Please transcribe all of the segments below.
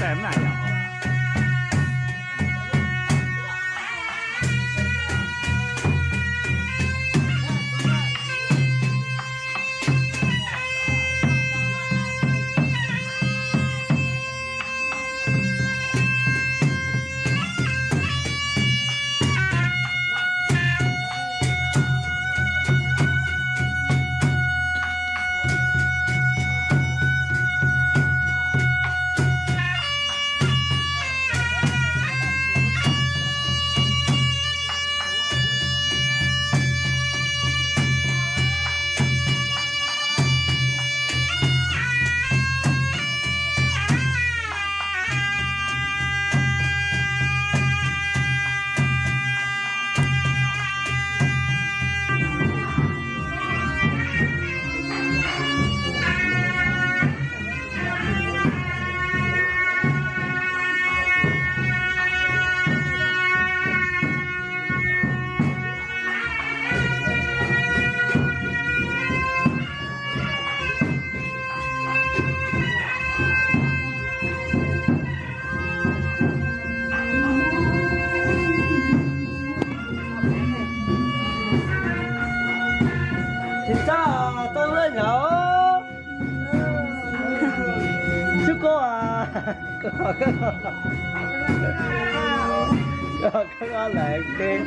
xém này à? Có lệ kia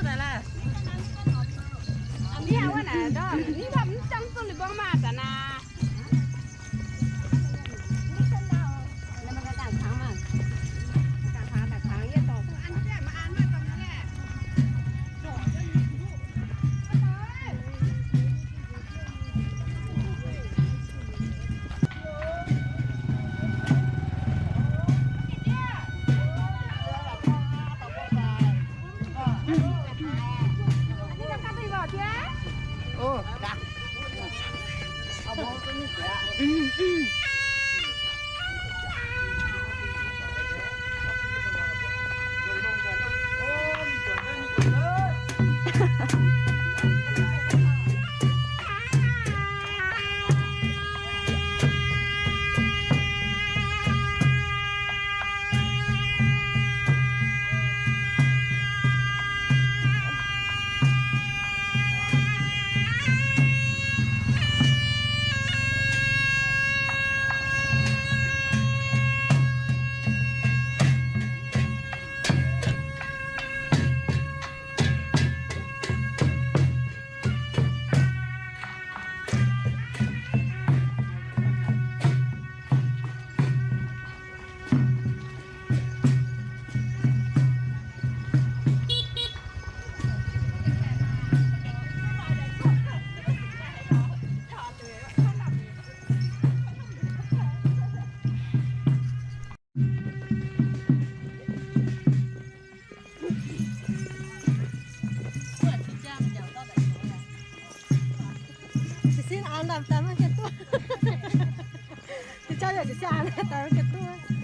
là anh đi đâu nè đó đi thăm trong tôi liền bom mà ta na làm tám cái tua thì cho giờ cái xa này tám cái tua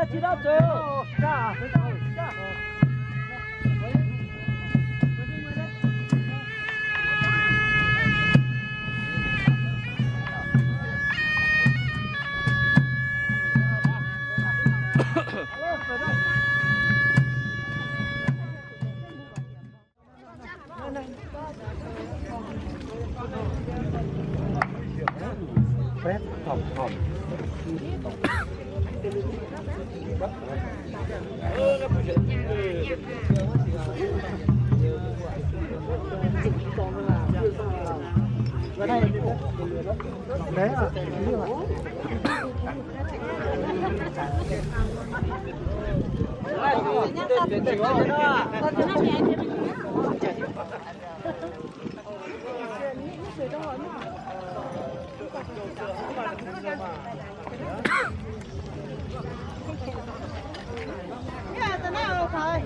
다 지났어요. 자, 자. Phép phòng phòng ở đây đấy à cái này đâu thôi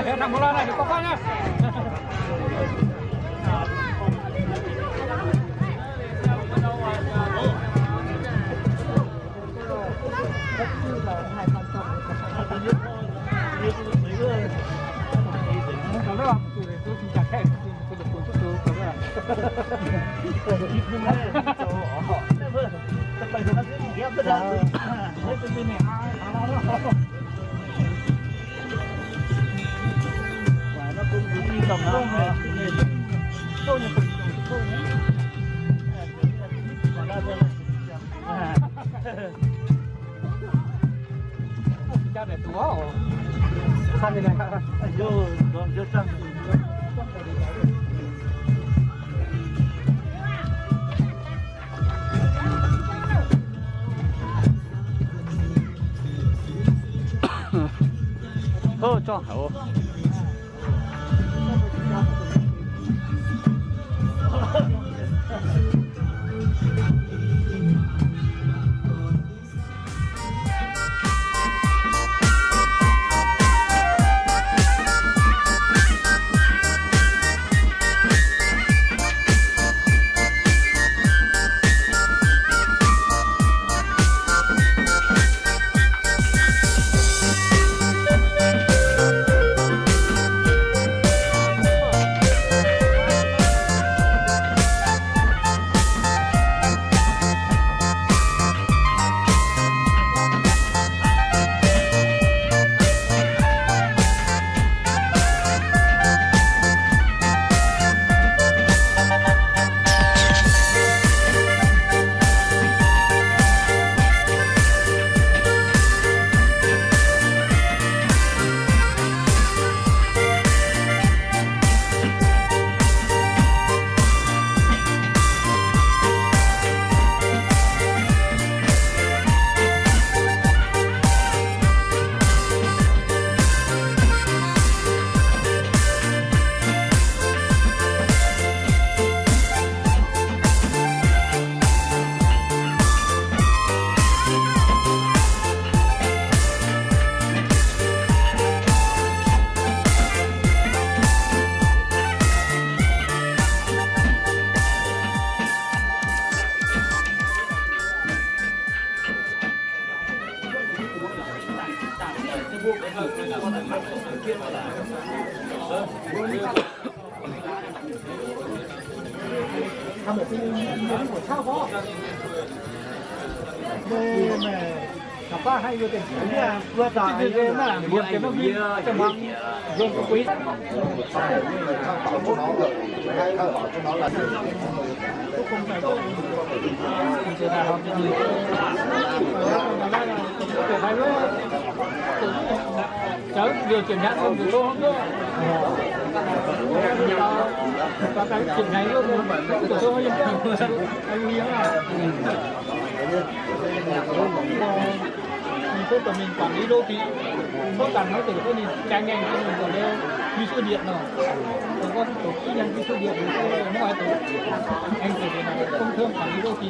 theo thằng Mola này được có nhá. Cảm ơn tôi xin chào khách, tôi được cuốn chút tôi cảm ơn. Nó cũng đi tầm đó. Tôi nhận được tôi nhé. Cha đẹp quá. Sang bên này khác. Vô, vô trăng. Cho hảo. Thằng một cái của sao có. Đây này. Cả ba hay vô tiền chỉ là vừa tải cái nó làm việc cái nó bị trong băng dùng cái quý. Không phải có chỉ là học cái gì. Cháu điều chuyển nhãn không được đâu không nữa. Và cái chuyện này luôn của tôi anh hiếm là mình của mình quản lý đô thị tốt cần nó từ cái nhìn trang nhanh cho mình còn đeo ghi số điện rồi có tổ chức nhân ghi số điện thì nó ngoài tổ anh từ cái này công thương quản lý đô thị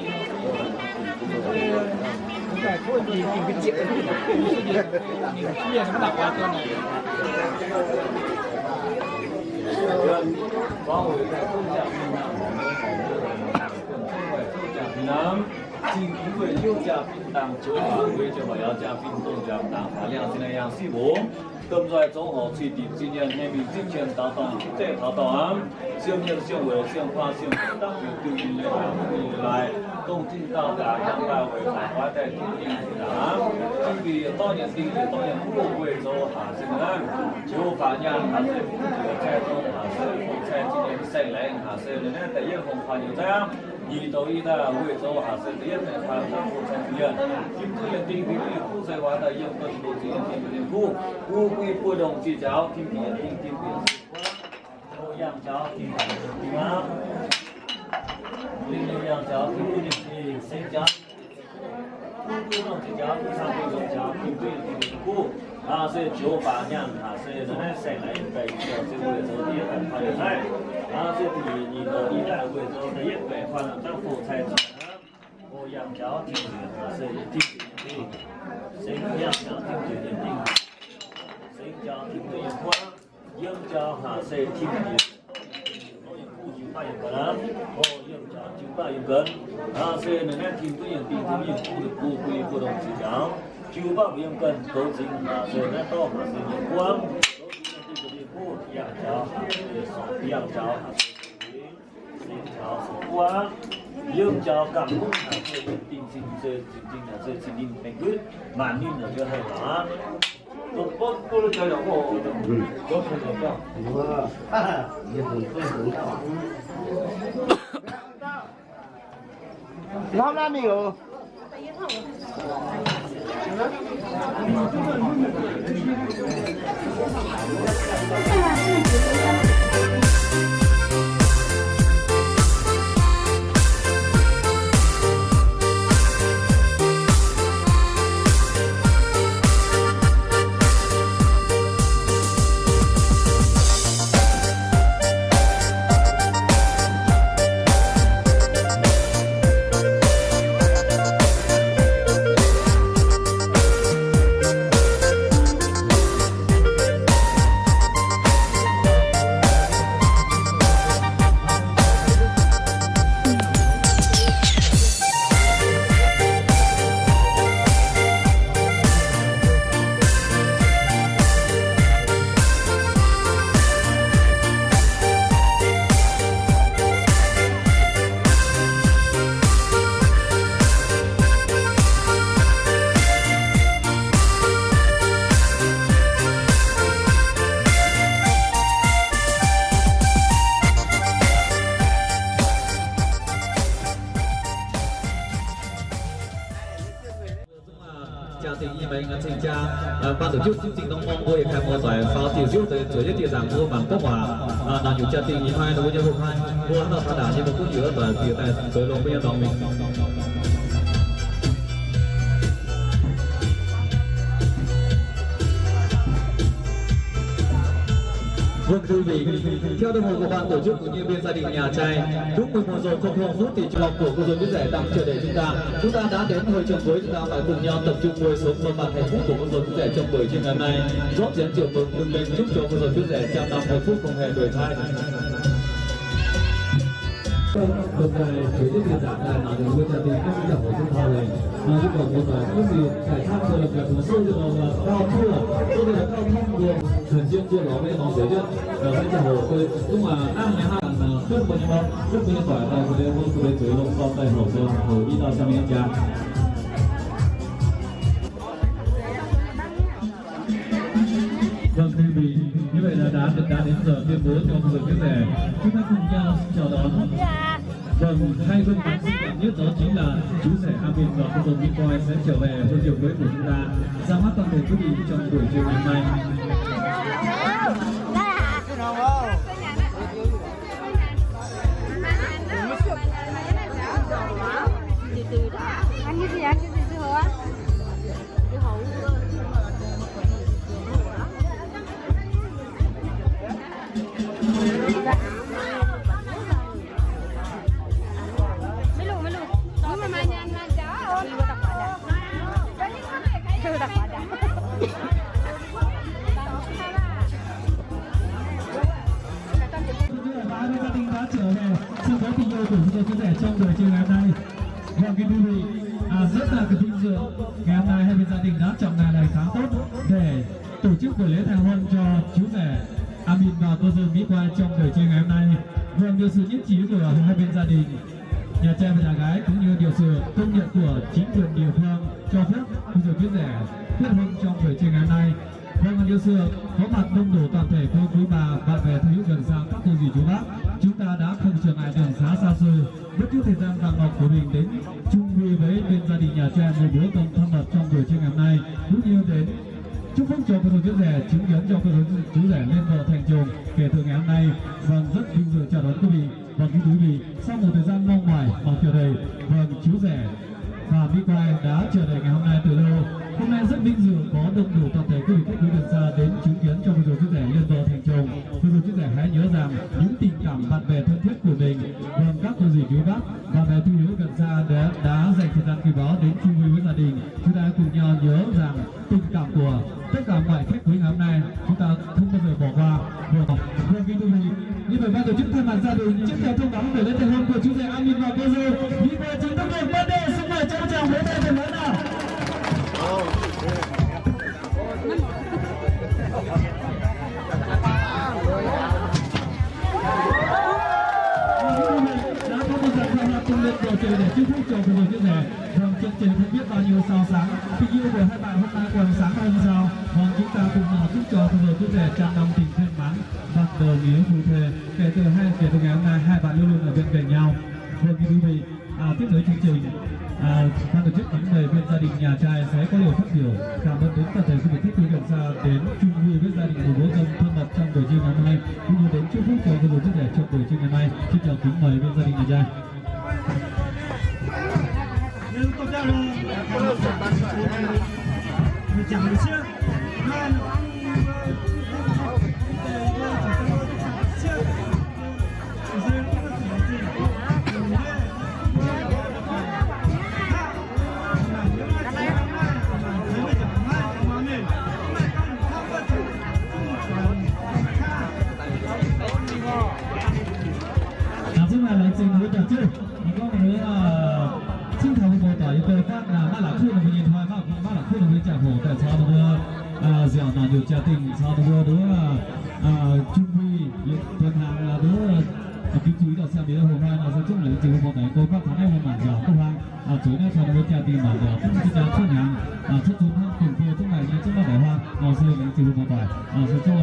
phải thôi thì mình cái điện ghi số điện mình chia nó đặt vào cho này Nam, 今因为有嘉宾当主啊，为就我要嘉宾中奖当发量现在样是无。咁在中学最低今年还没今年达到这达到啊，小年小为小花小当年对于来东京到达200位海外的经验啊，因为当年不贵州哈是呢，就发现还是在中哈是在今年赛来哈是呢，在一红花有这样。一到一的贵州还是第一代发展国产资源，今天定定的国在外的有更多资源定定股，股归不同计较，定定我养家定定啊，养家定定的谁家，不同计较，上面有家定定股。啊，是98年，啊是人家生来在这贵州第一代发展菜，啊是第到一代贵州的一代发展当富菜市场，我养家定定是定定的，谁养家定定的定，谁家庭的一块， dương cho hạ xe thiên địa chịu ba yên cân lắm dương cho chịu ba yên cân hạ xe này nên thiên tự nhiên tìm tự nhiên khu được khu quy của đồng chí giáo chịu ba yên cân cấu chính hạ xe nên to hạ xe nhiên quang cấu chính thiên địa khu yang cho hạ xe yang cho hạ xe thiên cho số quang dương cho cảm ơn hạ xe tình sinh xe là xe sinh linh thành quyết mà nên là cho hay là 너 뽀뽀를 자려고 너 저녁이야? 우와, 이게 뭔가? 라면이요. chào tình yêu anh xin chào ban tổ chức chương trình đông mong vui khai mùa giải pháo tiểu diệu tới chuỗi tiệc giảm mua bản quốc hòa là nhiều chào tình yêu hai đối với nhau hai mua nó phát đảo như một cú nhựa và tiệc tại tới lòng bây giờ đoàn mình. Vâng thưa quý vị, theo đồng hồ của ban tổ chức cũng như bên gia đình nhà trai, đúng 11 giờ 00 phút thì trong của cô dâu biết rẻ đang chờ đợi chúng ta đã đến hội trường với chúng ta phải cùng nhau tập trung ngồi xuống mâm bàn hạnh phúc của cô dâu biết rẻ trong buổi trưa ngày hôm nay, rót chén rượu mừng đừng lên chúc cho cô dâu biết rẻ trăm năm hạnh phúc không hề đổi thay. Hôm nay chủ tịch điện giảng là nói với gia đình các giảng hội chúng ta này, mà chúng tôi muốn nói cái gì phải tham gia được một số trường hợp cao thua, tôi là cao thấp luôn, thường xuyên chưa nói với họ giới chứ, bây giờ hồ tôi nhưng mà ăn ngày hai là trước bao nhiêu năm, trước bao nhiêu tuổi là cái đêm tôi đến dưới lông con tay hồ sơn hồ đi到下面家。Vâng thưa quý vị, như vậy là đã đến giờ tuyên bố cho người biết rẻ, chúng ta cùng nhau chào đón. Vâng, hai gương mặt xinh đẹp nhất đó chính là chú rể Amin và cô dâu QUAI sẽ trở về với điều mới của chúng ta, ra mắt toàn thể quý vị trong buổi chiều ngày hôm nay. Ăn cái gì ăn cái gì chưa hả? Cái hậu Gia đình đã trở về sự có tình yêu của chúng tôi chia sẻ trong buổi chiều ngày hôm nay. Vâng quý vị, rất là vinh dự ngày hôm nay hai bên gia đình đã chọn ngày này khá tốt để tổ chức buổi lễ thề hôn cho chú rể Amin và cô dâu QUAI trong buổi chiều ngày hôm nay. Vâng, được sự nhất trí của hai bên gia đình, nhà trai và nhà gái cũng như được sự công nhận của chính quyền địa phương cho phép cô dâu chú rể kết hôn trong buổi chiều ngày hôm nay. Vâng, như xưa có mặt đông đủ toàn thể cô quý bà, bạn bè thân hữu gần xa các cô dì chú bác, chúng ta đã không trở ngại đường xá xa xôi, bất cứ thời gian vàng ngọc của mình đến chung vui với bên gia đình nhà trai một bữa cơm thân mật trong buổi trưa ngày hôm nay, cũng như đến chúc phúc cho cô dâu chú rể, chứng kiến cho cô dâu chú rể lên vợ thành chồng kể từ ngày hôm nay. Vâng, rất vinh dự chào đón quý vị. Vâng, quý vị, sau một thời gian mong mỏi mong chờ đợi, vâng, chú rể và QUAI đã chờ đợi ngày hôm nay từ lâu. Hôm nay rất vinh dự có đông đủ toàn thể quý vị khách quý gần xa đến chứng kiến cho cô dâu chú rể lên vợ thành chồng. Cô dâu chú rể hãy nhớ rằng những tình cảm bạn bè thân thiết của mình, gồm các cô dì chú bác, bạn bè thân hữu gần xa đã dành thời gian quý báu đến chung vui với gia đình. Chúng ta cùng nhau nhớ rằng tình cảm của tất cả mọi khách quý ngày hôm nay chúng ta không bao giờ bỏ qua. Vừa Như vậy ban tổ chức thay mặt gia đình tiếp theo thông báo về lễ thành hôn của chú rể Mien và cô dâu. Những người chính thức được bắt đầu xin mời trao chào với tay thật lớn nào. Đã có một dàn tham gia tung lên bầu trời để chúc phúc cho cô dâu chú rể. Vâng, chương trình không biết bao nhiêu sao sáng, tình yêu của hai bạn hôm nay còn sáng hơn sao. Vâng, chúng ta cùng nào chúc cho cô dâu chú rể trăm năm tình viên mãn và đời nghĩa phù thề. Kể từ ngày hôm nay hai bạn luôn luôn ở bên cạnh nhau. Vâng, quý vị, tiếp nối chương trình, ban tổ chức những người bên gia đình nhà trai sẽ có lời phát biểu cảm ơn đến toàn thể quý vị khách quý gần xa đến chung vui với gia đình của bố dâu thân mật trong buổi trưa ngày hôm nay, cũng như đến chúc phúc cho cô dâu chú rể trong buổi trưa ngày hôm nay. Xin chào kính mời bên gia đình nhà trai. Điều tra tình sau đó trung huy tuần hàng là đứa kính chú ý đọc xem đến hôm nay là sẽ chúc lấy chữ một này cô các tháng này một màn giỏ công hàng tối nay sau đó tra tình mà giỏ cũng sẽ ra xuất hàng xuất chúng hàng cùng cô trong này như trước là đại hoa ngồi xưa lấy chữ một bài sẽ cho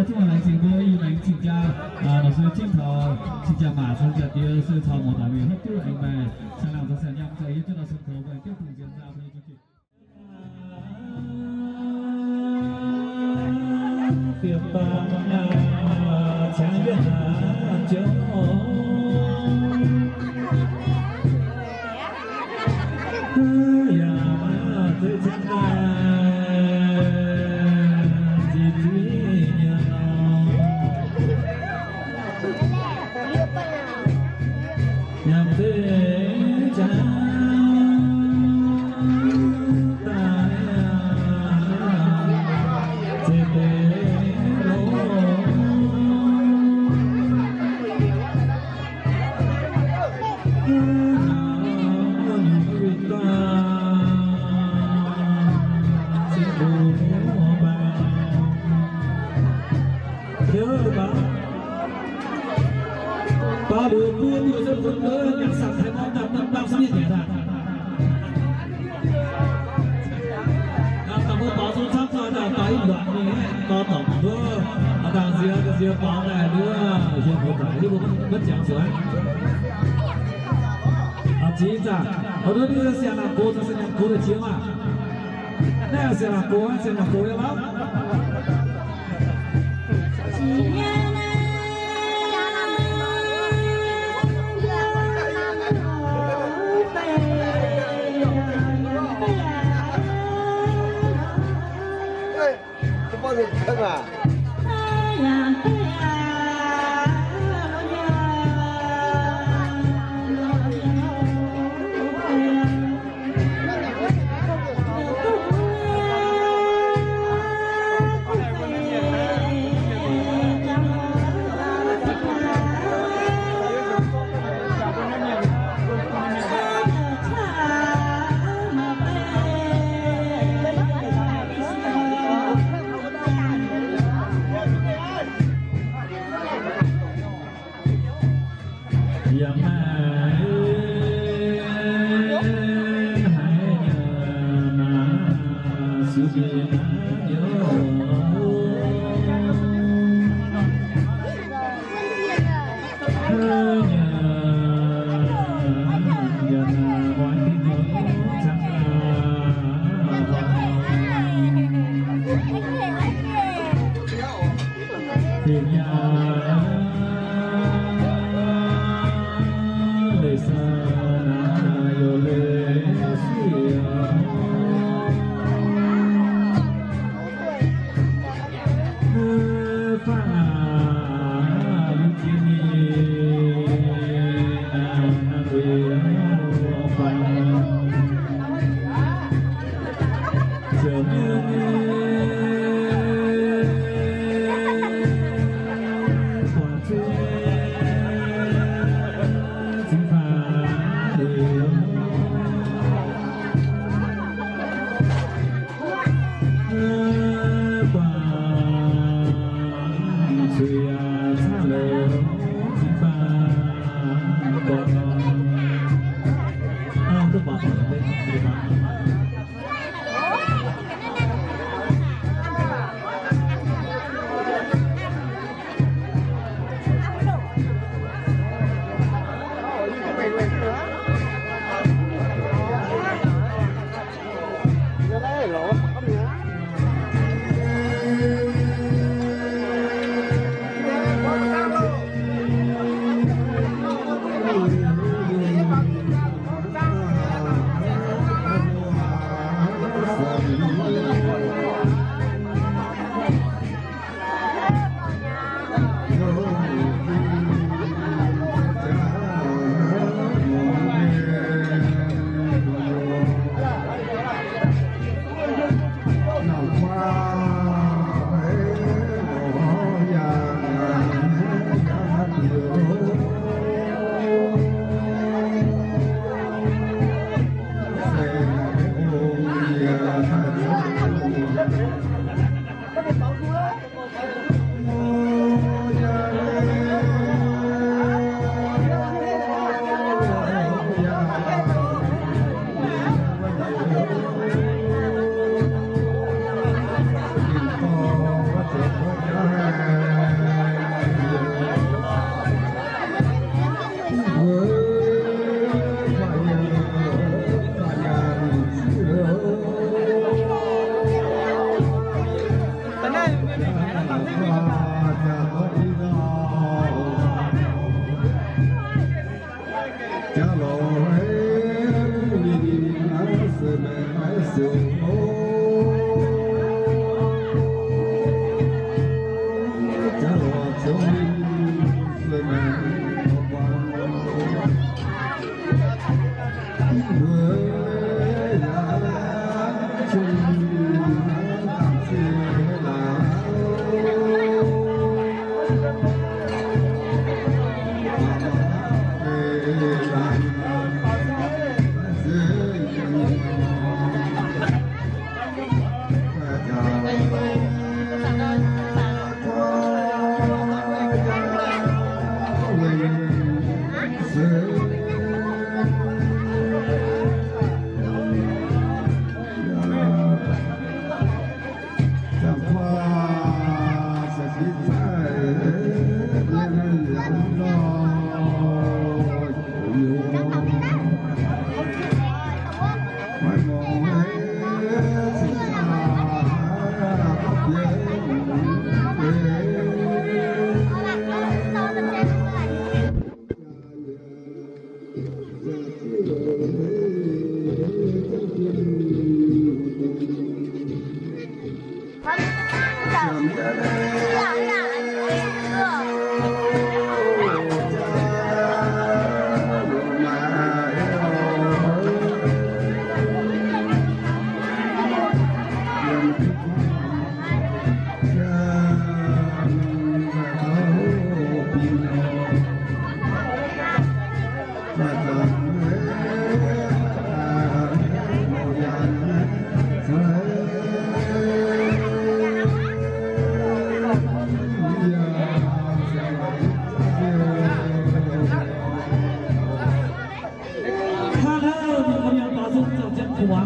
chúc mừng anh chị cô yêu anh chị cha là sư chính thọ xin chào mã sư cha tiêu sư thọ một đại biểu hết tiêu anh về sang nào ta sẽ nhắm thấy cho là sân khấu về tiếp tục diễn ra với chương trình tiệp trái biết chỗ tới chân ba bữa mưa nhiều dân quân nữa nhạc sẵn thái mong nằm bao sáng nhẹ ra cảm ơn báo xuống sắc cho đào tái đoạn mình to tổng nữa đào riêng báo này nữa riêng của cái chứ cũng bất chẳng xuống chính ra ở đó đưa xe làm cô cho xe làm cô để chiếm à đây là xe làm cô em lắm bao nhiêu thân à? Hãy subscribe cho kênh Ghiền Mì Gõ để không bỏ lỡ những video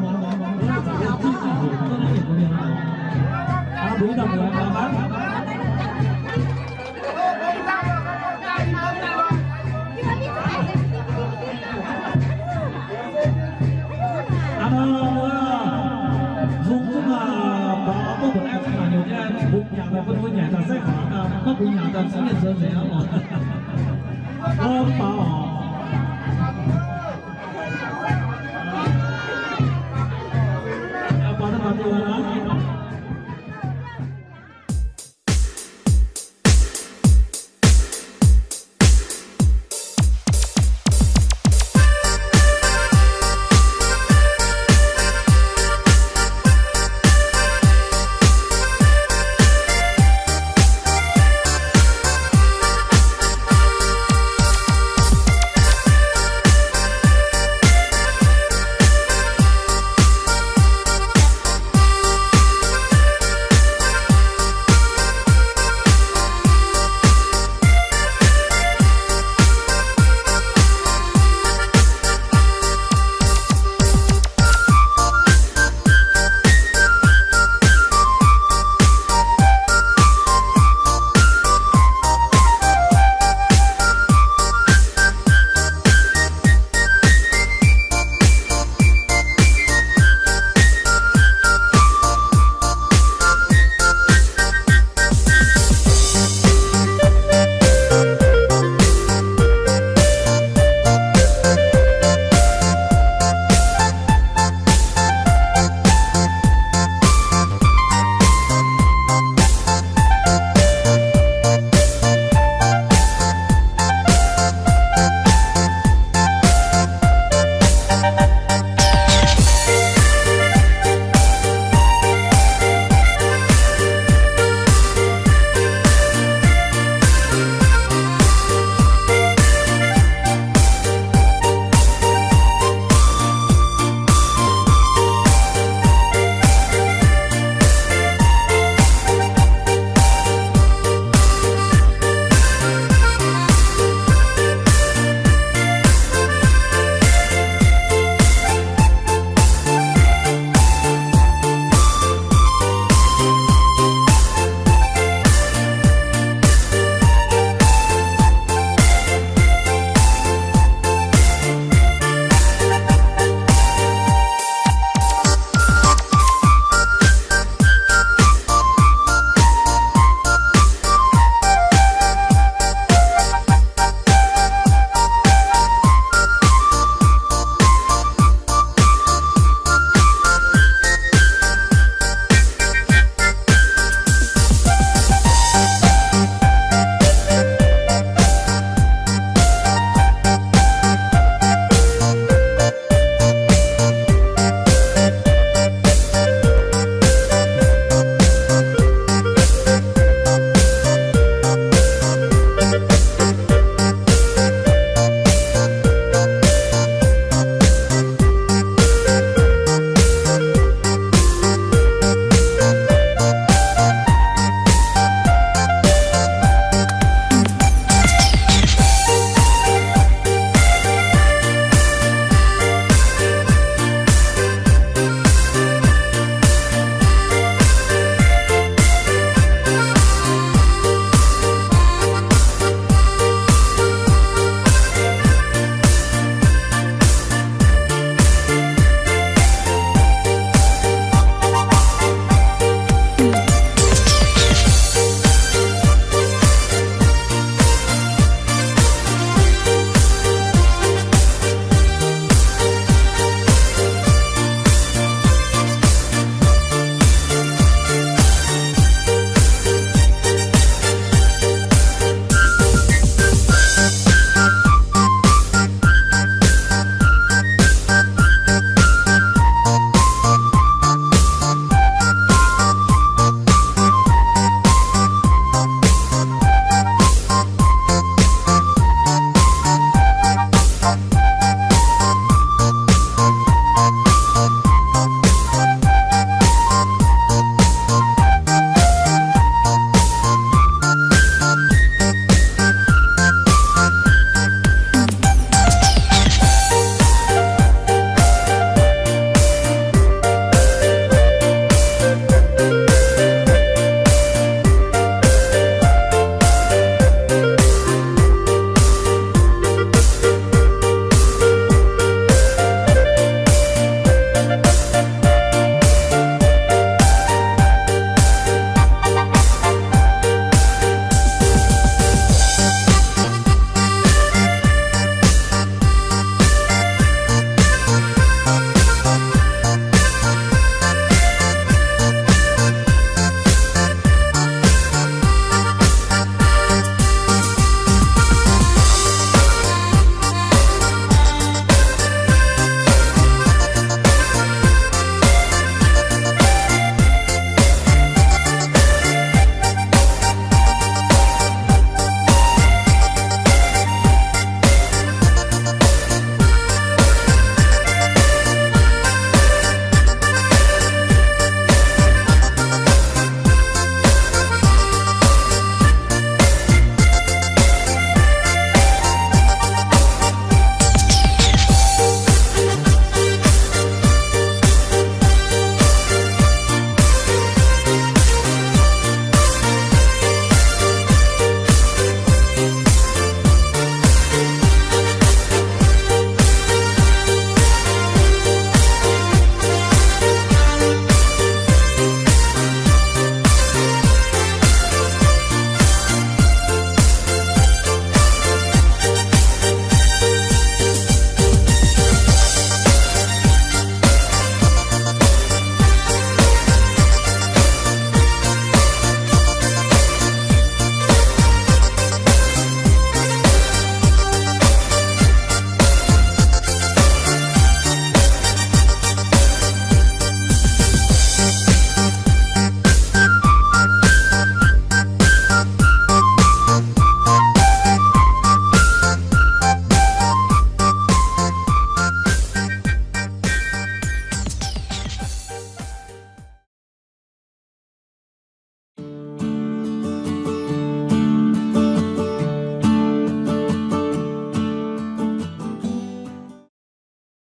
hấp dẫn.